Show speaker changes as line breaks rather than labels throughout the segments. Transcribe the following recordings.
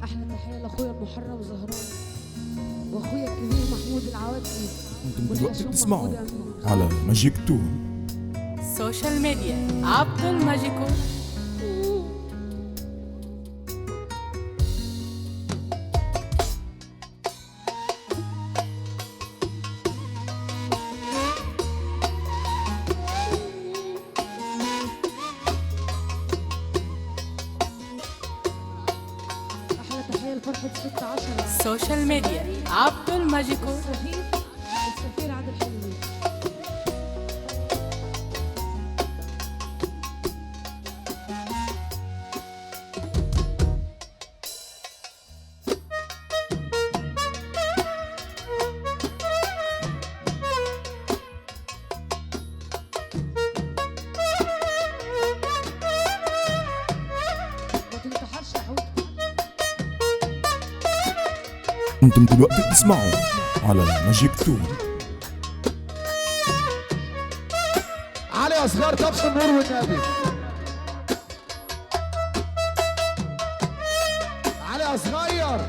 احلى تحيه لاخويا المحرم زهران واخويا الكبير محمود العوادي.
انتم دلوقتي بتسمعوا على ماجيك تون.
سوشيال ميديا عبد الماجيكو.
احلى تحيه لفرحه 16
سوشيال ميديا عبد الماجيكو.
السفير عادل حلمي. ما تنتحرش يا حوت.
انتم دلوقتي بتسمعوا على ماجيك تون.
علي اصغر طبس النور والنبي. علي اصغير.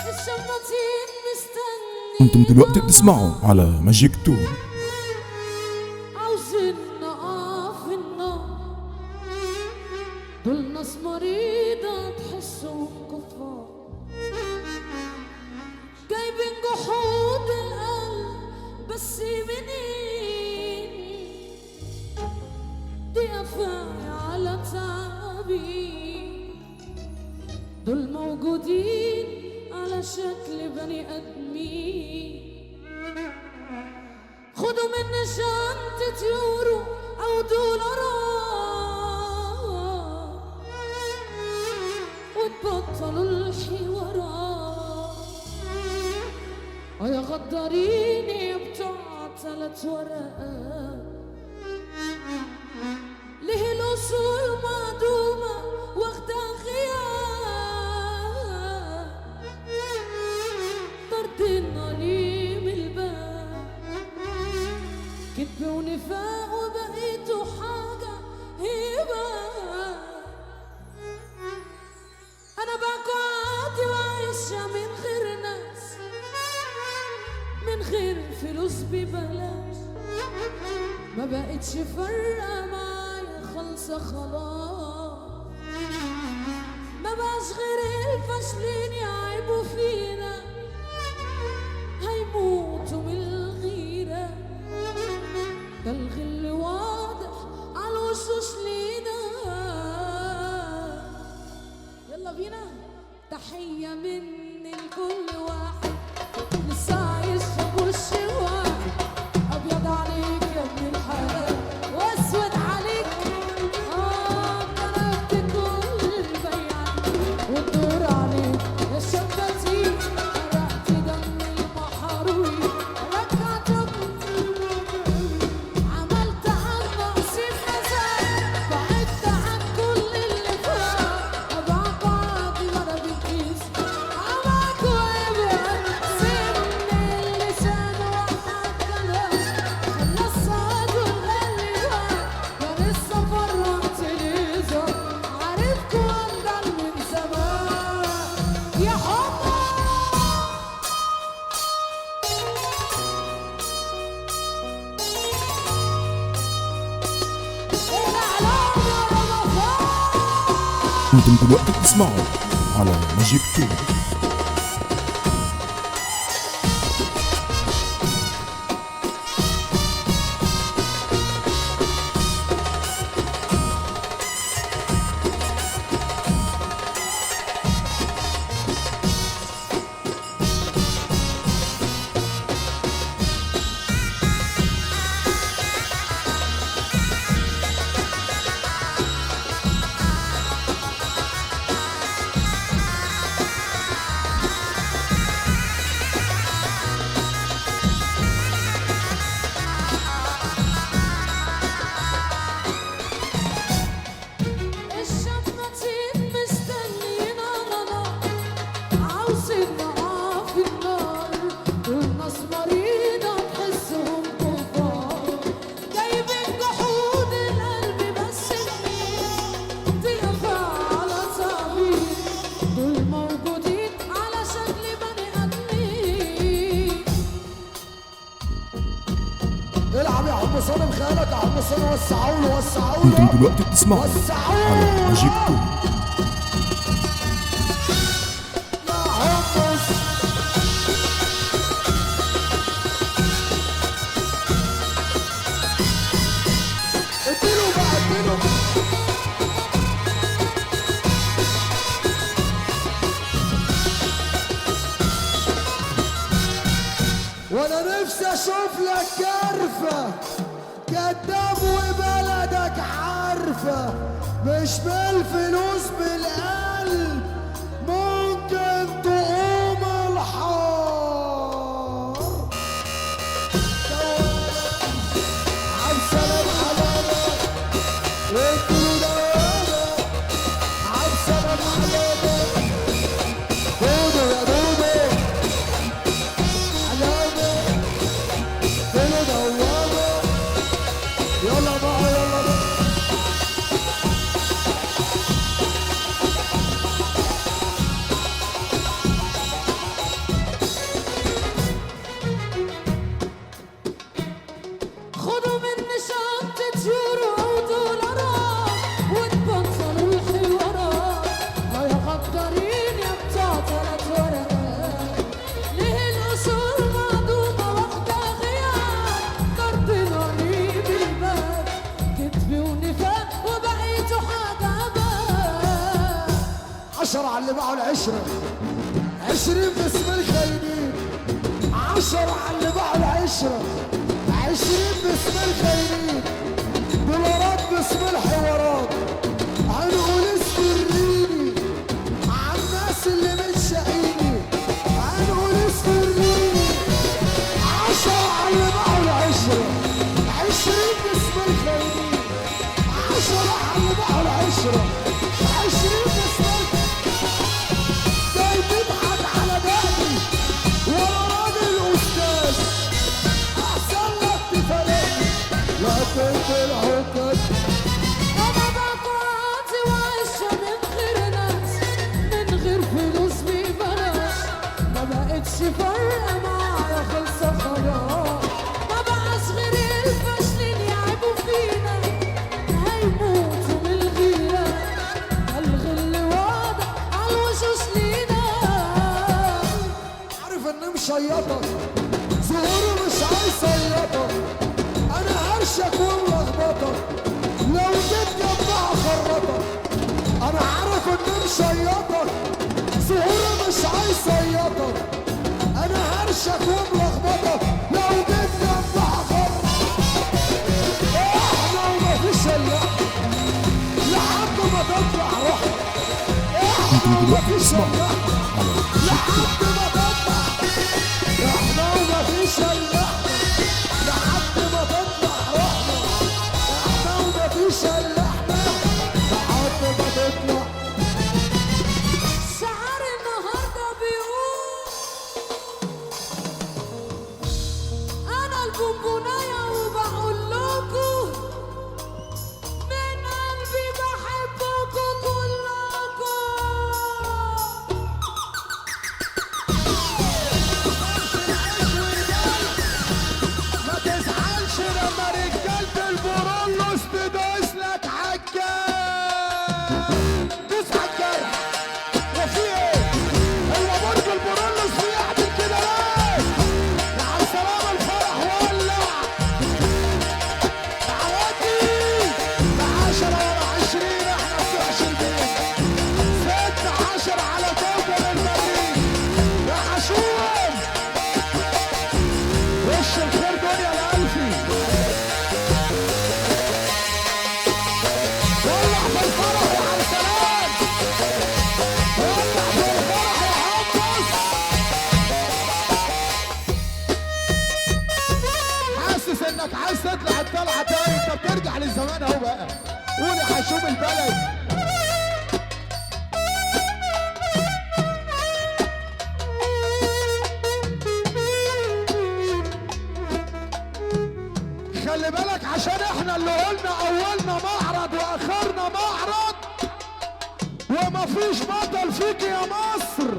الشماطين مستني
انتم دلوقتي بتسمعوا على ماجيك تون.
عاوزين نقف النار. دول ناس مريضة تحسهم كفار جايبين جحود القلب بس منين دي قفايا على تعبي. دول موجودين على شكل بني آدمين. خدوا مني شنطة يورو أو دولارات وتبطلوا الحوارات. يا غداريني بتوع 3 ورقات. ليه الأصول معدومة واخدة غياب. طردنا ليه من الباب. كذب ونفاق وبقيتوا حاجة هبة. أنا بقى عادي وعايشة من غير ناس من غير فلوس ببلاش. ما بقتش فارقة معايا خالصة خلاص. ما بقاش غير الفاشلين يعيبوا فينا هيموتوا من الغيرة. ده الغل واضح على الوشوش لينا. يلا بينا تحية مني لكل واحد لسه عايش في وش واحد. أبيض عليك يا ابن الحلال وأسود عليك ضربت كل البيعات والدور عليك يا شباتين. حرقت دم المحروق ركعتك عملت عن نقصي في نزال. بعدت عن كل اللي فات أضع بعضي مرة بالكيس عماك وابعد. سن اللسان وقع الكلام خلى الصعد والغلي بان. يا لسه فرحت ليزر عارفكوا أندل من زمان يا حبا. الإعلام يا رمضان.
انتم دلوقتي بتسمعوا على ماجيك تون.
حسن وسعوا له وسعوا
انتم
له
دلوقتي بتسمعوا على ماجيك كون.
يا حمص اديله بقى اديله. وانا نفسي اشوف لك كرفة كداب وبلدك عارفة مش بالفلوس بالقلب ممكن تقوم الحار. عالسلام علامة وانتوا دوامة عالسلام علامة دودو يا دودو علامة دودو دوامة. يلا بقى يلا بقى.
خدوا مني شنطة يورو ودولارات وتبطلوا الحوارات. يا غدارين يا بتوع 3 ورقات. ليه الأصول معدومة واخدة غياب؟ ضربناني بالباب كدبي ونفاق وبقيتوا حاجة باب.
10 على اللي باعوا العشرة 20 باسم الخاينين. 10 على اللي باعوا العشرة 20 باسم الخاينين. دولارات باسم الحوارات. هنقول استرليني عالناس اللي متشقيني. هنقول استرليني. 10 على اللي باعوا العشرة 20 باسم الخاينين. 10 على اللي باعوا العشرة 20 باسم جاي تضحك على دقني ولا راجل استاذ. احسن لك تفرقني لكن بالعكاز.
أنا بقعدي وعايشة من غير ناس من غير فلوس ببلاش. ما بقتش فارقة معايا خلصة خلاص. ما بقاش غير الفاشلين يعيبوا فينا هيموتوا من الغيرة. الغل واضح عالوشوش لينا.
عارف اني مشيطك ظهوري مش هيصيطك. انا هرشك وملخبطك لو جيت جنبها خرطك. انا عارف اني مشيطك ظهوري مش هيصيطك. انا هرشك وملخبطك لو جيت جنبها خرطك. احنا ومفيش الا لحد ما تطلع روحك. احنا ومفيش الا لحد ما تطلع. احنا ومفيش الا لحد ما تطلع روحنا. احنا ومفيش الا لحد ما تطلع.
شعر النهارده بيقول أنا البونبوناية وبقول لكم من قلبي بحبكم كلكم.
ما تزعلش لما رجالة البرولوس تدوس لك عالجال. دوس عالجال. وفي ايه؟ هو برج البرولوس فيه يعمل كده ليه؟ مع السلامة الفرح ولع. تعالي 10 ورا 20 احنا في 20 16 على كوكب المريخ. يا حشوم وش الخير دنيا الألفي. ولع في الفرح يا عالسلام. ولع في الفرح يا حمص. حاسس انك عايز تطلع الطلعة تاني. انت بترجع للزمان اهو بقى. قول يا حشوم البلد. خلي بالك عشان احنا اللي قلنا اولنا معرض واخرنا معرض. ومفيش بطل فيك يا مصر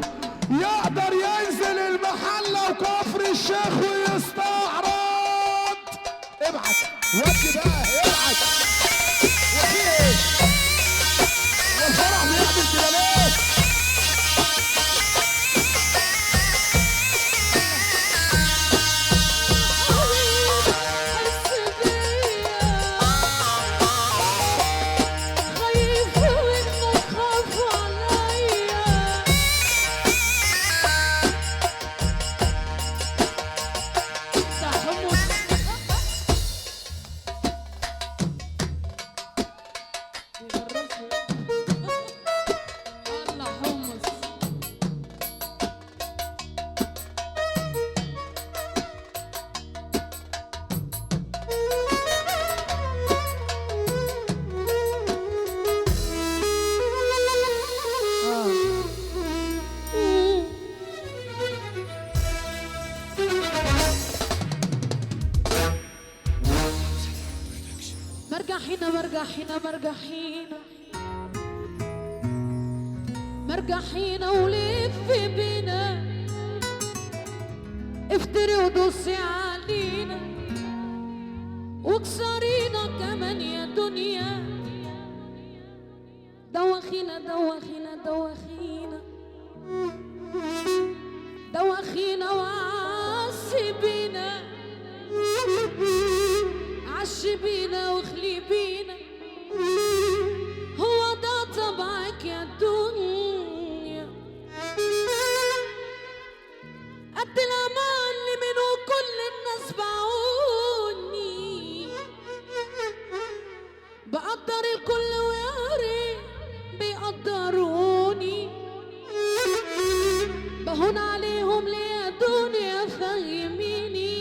يقدر ينزل المحلة وكفر الشيخ ويستعرض. ابعت ودي بقى ابعت.
احنا مرجحينا مرجحينا ولف بينا افتري ودوسي علينا واكسرينا كمان يا دنيا دوخينا دوخينا دوخينا دوخينا وعصبينا عشبينا وخليبينا هو ده طبعك يا دنيا قد الأمان اللي منه كل الناس باعوني بقدر الكل ويا ريت بيقدروني بهون عليهم ليه يا دنيا فهميني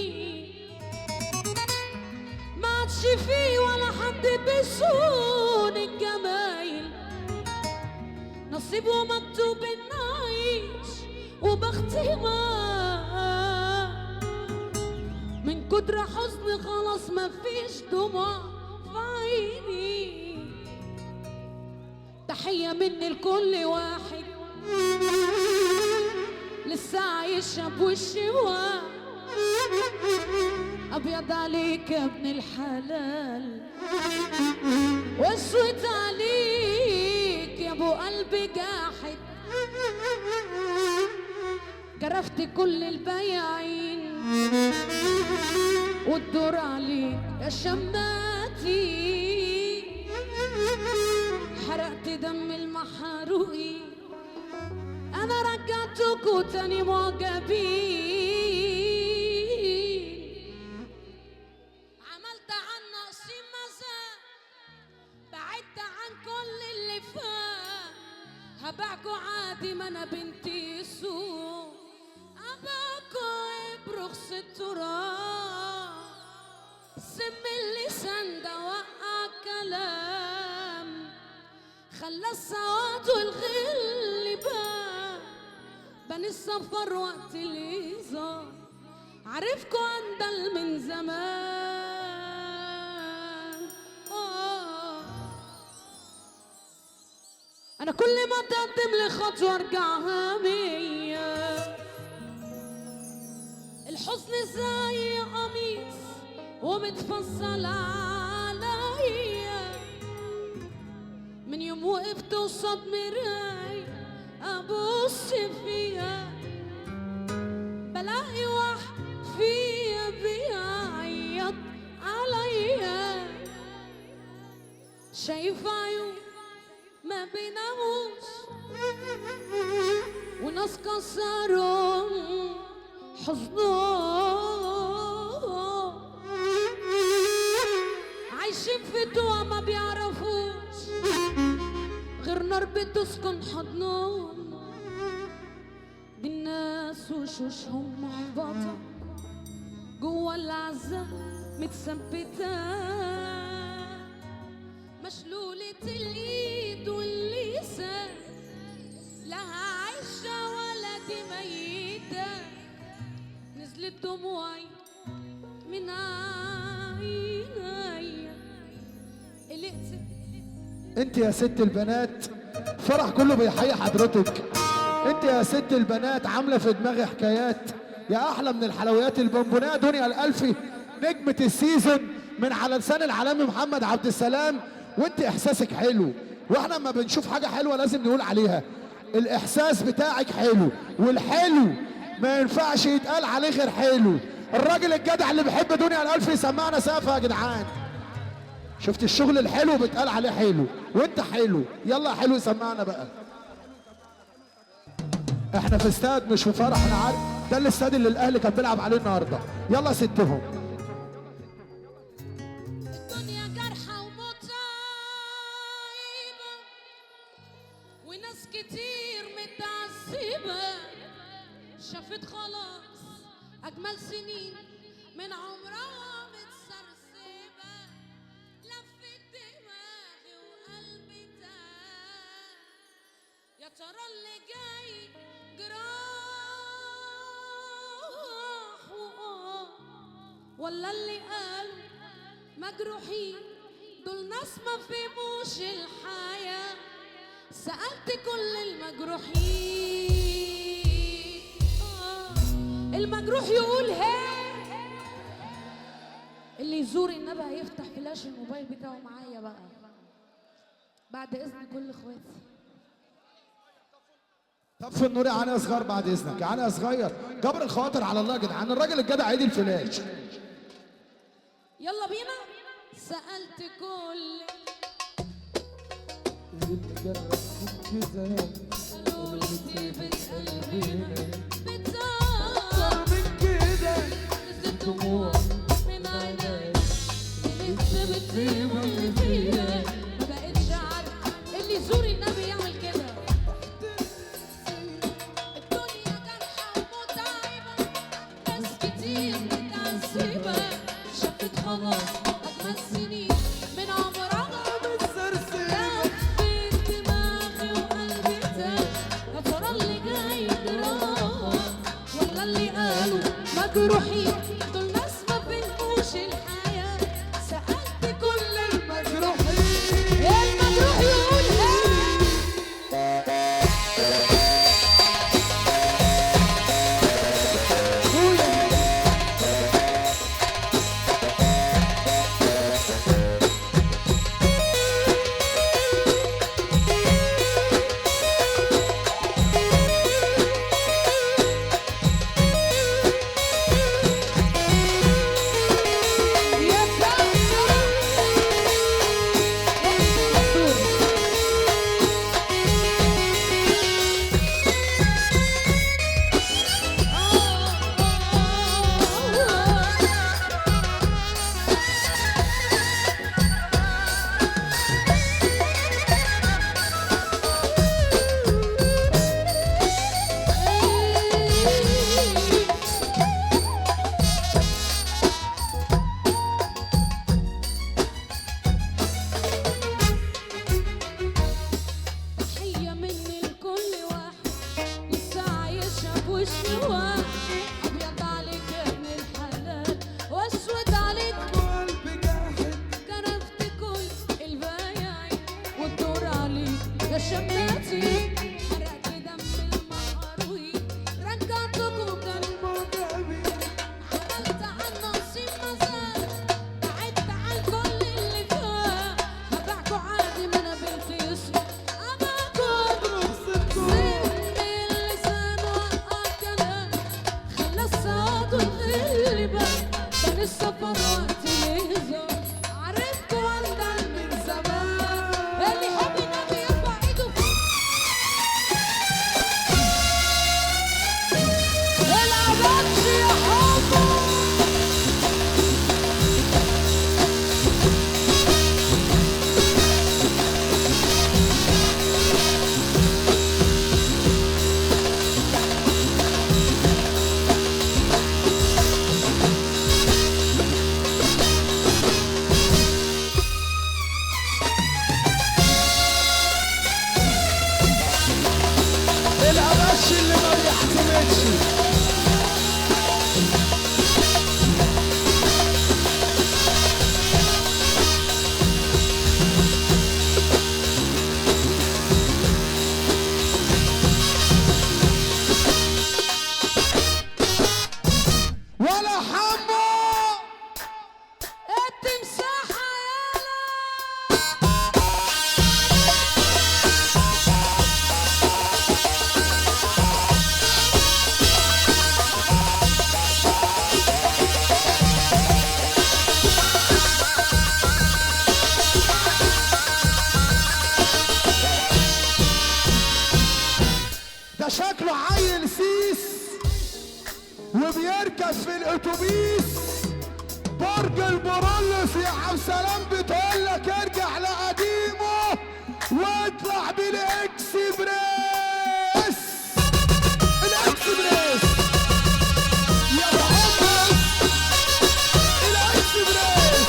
ما عادش فيه ولا حد بيصون الجمايل نصيب ومكتوب إن أعيش وبختي من كتر حزن خلاص مفيش دموع في عيني تحية مني لكل واحد لسه عايشة بوشي أبيض عليك يا ابن الحلال واسود عليك يا ابو قلبي جاحد جرفت كل البياعين والدور عليك يا شماتي حرقت دم المحروقين انا رجعتكوا تاني معجبين عملت عن نقصي مزاج بعدت عن كل اللي فات هبعكوا عادي ما انا بنتي سوق اباكوا برخص التراب سم اللسان ده وقع كلام خلى السواد والغل بان السفر وقت الهزار عرفكوا اندل من زمان انا كل ما تقدم لي خطوه ارجعها مية الحزن زي قميص ومتفصل عليا من يوم وقفت قصاد مراية ابص فيها بلاقي واحد فيها بيعيط عليا شايف عيون ما بيناموش وناس كسرهم حزنهم عايشين في دوا ما بيعرفوش غير نار بتسكن حضنهم دي الناس وشوشهم محبطة جوا العزة متثبتة مشلولة الايد واللسان لها عايشة ولا دي ميتة نزلت دموعي من عيني قلقت
انت يا ست البنات فرح كله بيحيي حضرتك انت يا ست البنات عامله في دماغي حكايات يا احلى من الحلويات البونبونيه دنيا الالفي نجمه السيزون من على لسان العالمي محمد عبد السلام وانت احساسك حلو واحنا لما بنشوف حاجه حلوه لازم نقول عليها الاحساس بتاعك حلو والحلو ما ينفعش يتقال عليه غير حلو الراجل الجدع اللي بيحب دنيا الالفي يسمعنا سقفه يا جدعان شفت الشغل الحلو بيتقال عليه حلو وانت حلو يلا حلو يسمعنا بقى احنا في استاد مش في فرح انا عارف ده الاستاد اللي الاهلي كان بيلعب عليه النهارده يلا ستهم
الدنيا جرحة ومتعبة وناس كتير متعذبة شافت خلاص أجمل سنين من عمرها متسرسبة لفت دماغي وقلبي تاه يا ترى اللي جاي جراح ولا اللي قال مجروحين دول ناس ما فهموش الحياة. سألت كل المجروحين المجروح يقول هي اللي يزور النبي هيفتح فلاش الموبايل بتاعه معايا بقى بعد اذن كل اخواتي.
طفي النور يا عنا صغير بعد اذنك، يا عنا صغير. جبر الخواطر على الله يا جدعان، الراجل الجدع عيد الفلاش.
يلا بينا. سألت كل قالوا لي طيبة قلبنا بتزار من كده نزلت دموع من عيني لسه بتطيب اللي فيا. ما بقتش عارفة اللي يزور النبي يعمل كده. الدنيا جرحة ومتعبة ناس كتير متعذبة شافت خلاص أجمل سنين من عمرها بتسرسب دماغي وقلبي ارتاح. يا ترى اللي جاي جراح ولا اللي قالوا مجروحين دول ناس ما فهموش الحياة. سألت كل المجروحين المجروح يقول يا تحية مني لكل واحد لسه عايشها بوش واحد. أبيض عليك يا ابن الحلال وأسود عليك قلبي جاحد. كرفت كل البياعين والدور عليك يا شماتي. حرقت دم المقروين رجعتكم كالمجرمين. عملت عن نصيب مزاج بعدت عن كل اللي فات. هبعكوا عادي ما أنا بنت يوسف. أباكم سن اللسان وقع كلام خلى الصوت الغلبة بين السفر وقت الهزار. عرفت وندم من زمان اللي يحب النبي يرفع ايده فوق. العبادش يا حبه
القماش اللي ما بيحتملش. ولا حمو
التمساحة
ده شكله عيل سيس وبيركب في الاتوبيس. برج البرولوس يا عبد السلام بتقول لك ارجع لقديمه واطلع بالاكسبريس. الاكسبريس يا محمد الاكسبريس.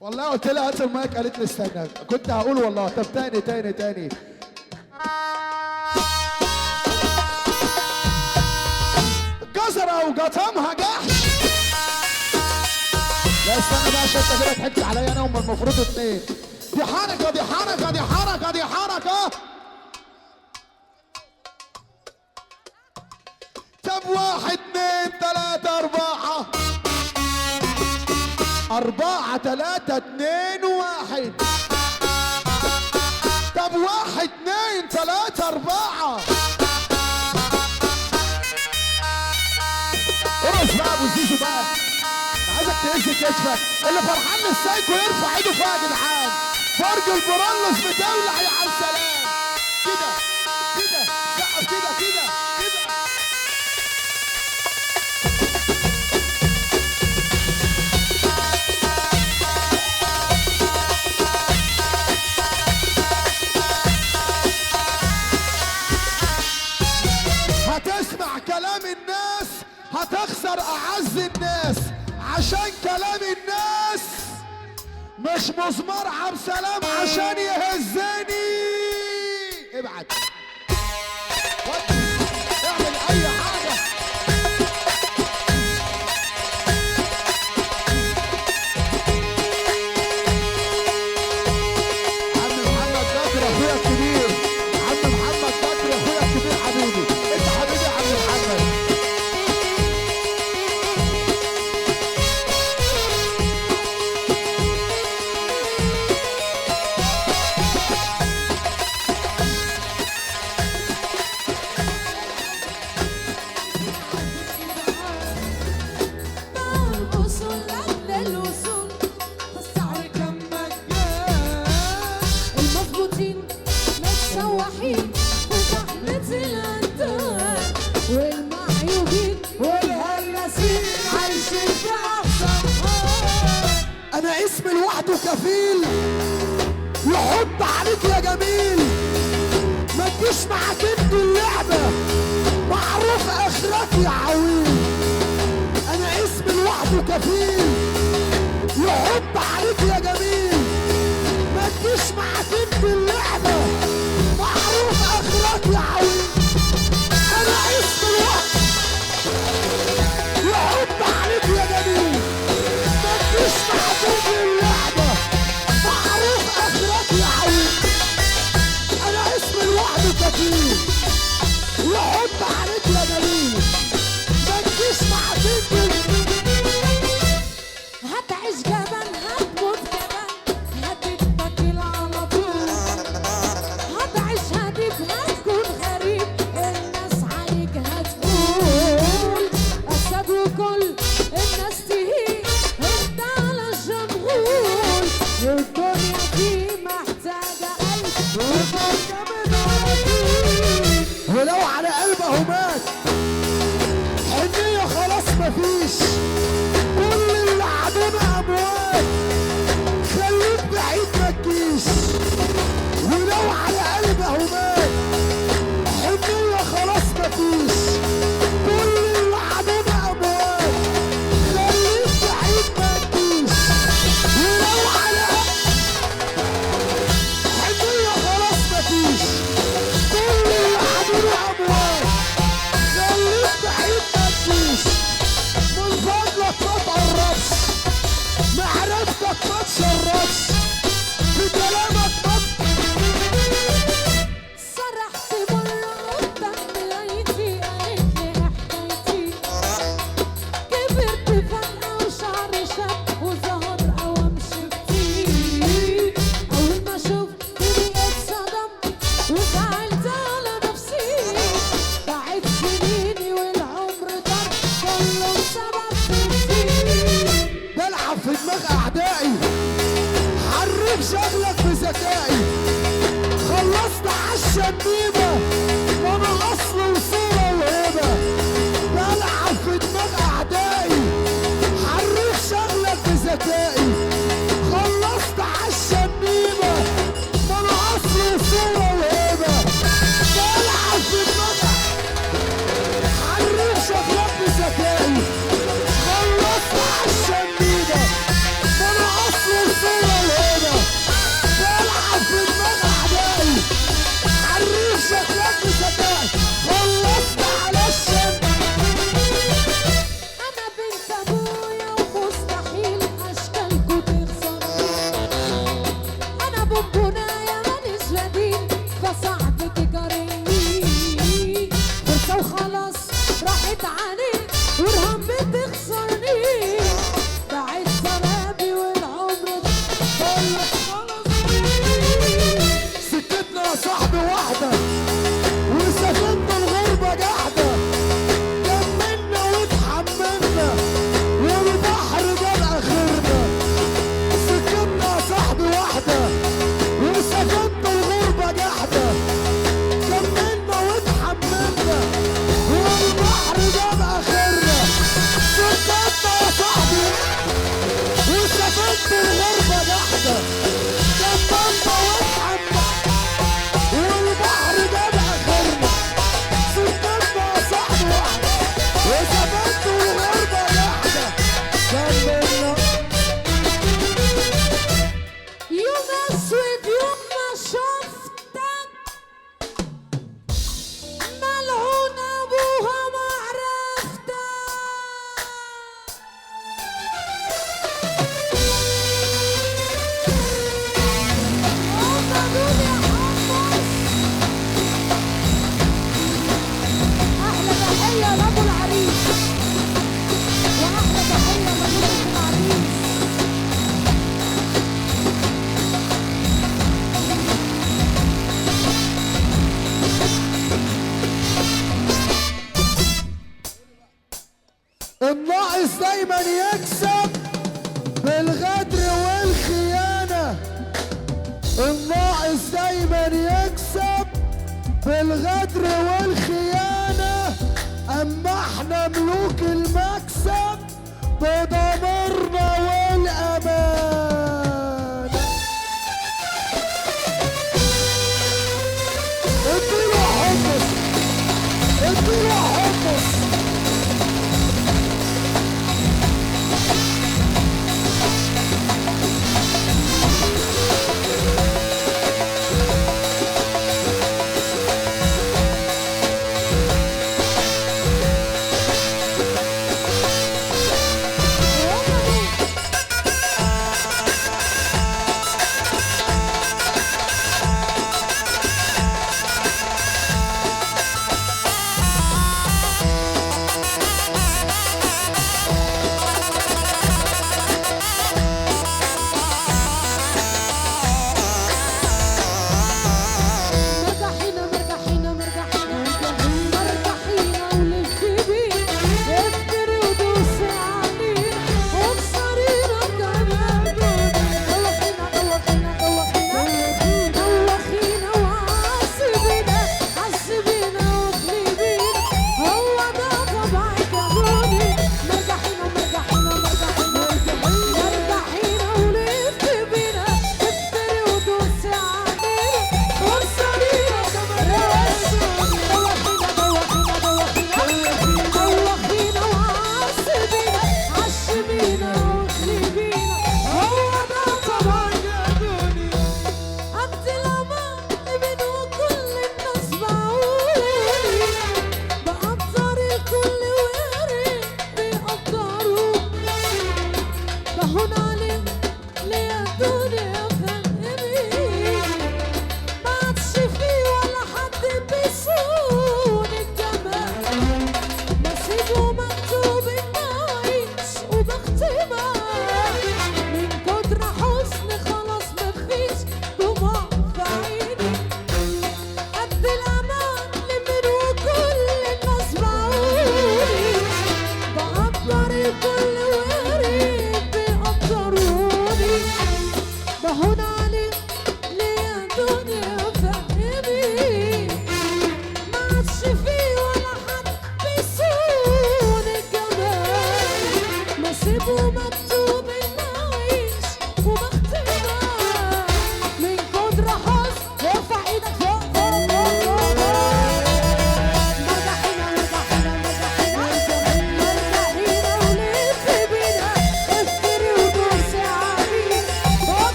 والله قلت لها هات المايك قالت لي استنى، كنت هقول والله. طب تاني جزرة وقطمها جحش. لا استنى بقى عشان انت كده ضحكت عليا انا، هم المفروض اتنين. دي حركة دي حركة دي حركة دي حركة. طب 1 2 3 4 4 3 2 1. طب 1 2 3 4. ارقص بقى ابو زيزو بقى، انا عايزك تهز كتفك. اللي فرحان للسايكو يرفع ايده فيها يا جدعان. فرج البرولوس بتولع يا عم سلام. كده كده سقف كده كده كده. هتسمع كلام الناس هتخسر اعز الناس، عشان كلام الناس مش مزمار عبد سلام عشان يهزني. ابعد اعمل اي حاجه. عم محمد بدر اخويا الكبير، عم محمد بدر اخويا الكبير حبيبي، انت حبيبي يا عم محمد. انا اسمي لوحده كفيل يحط عليك يا جميل. ما تجيش معاك انت اللعبه، معروف اخرك يا عويل. انا اسمي لوحده كفيل يحط عليك يا جميل. ما تجيش معاك انت اللعبه، معروف اخرك يا عويل. انا اسمي لوحده يحط عليك يا جميل. ما تجيش معاك انت اللعبه، معروف اخرك يا عويل. انا اسمي لوحده كفيل يحط عليك يا جميل. ما تجيش معاك انت.
هتعيش جبل هتموت جبل هتتبكل على طول. هتعيش هديب هتكون غريب الناس عليك هتقول أسد وكل الناس تهيج انت على الجمهور. الدنيا دي محتاجة قلب وفرجة من عراقيل.
ولو على قلبه مات حنية خلاص مفيش. كل اللي عدونا اموات خليك بعيد ما تجيش. ولو على قلبه مات حنية خلاص مفيش. كل اللي عدونا اموات خليك بعيد ما تجيش. ولو على حنية خلاص مفيش. كل اللي عدونا اموات خليك بعيد ما تجيش. من فضلك ما تقربش، معرفتك ما تشربش، بكلامك ما
سرحت مرة قدام مرايتي قالت لي حكايتي. كبرت فجأة وشعري شاب وظهر قوام شفتي. أول ما شفتني اتصدمت وزعلت على نفسي. ضاعت سنيني والعمر طار كله بسبب نفسي.
بلعب في دماغ اعدائي، حرك شغلك بذكائي. خلصت عالشنيبه وانا اصل وصوره وهبه. بلعب في دماغ اعدائي، حرك شغلك بذكائي. خلصت عالشنيبه وانا اصل وصوره وهبه. بلعب في دماغ حرك شغلك بذكائي. خلصت عالشنيبه وانا اصل وصوره دايما يكسب بالغدر والخيانة، الناقص دايما يكسب بالغدر والخيانة، اما احنا ملوك المكسب بضميرنا والامان. اديله حمص، اديله حمص.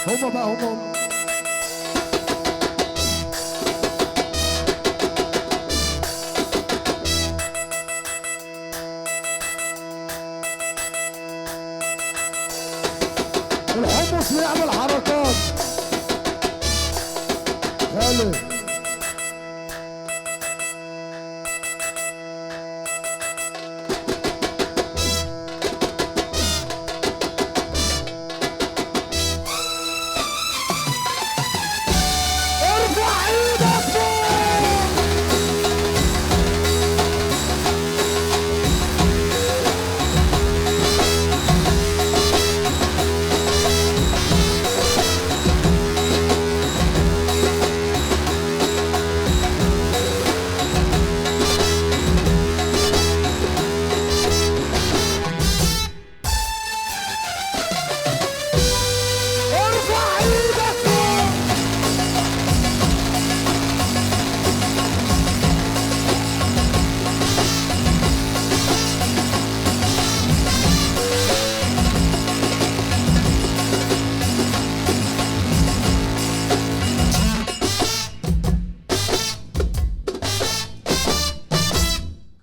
هما بقى هما الحمص بيعمل حركات. خالد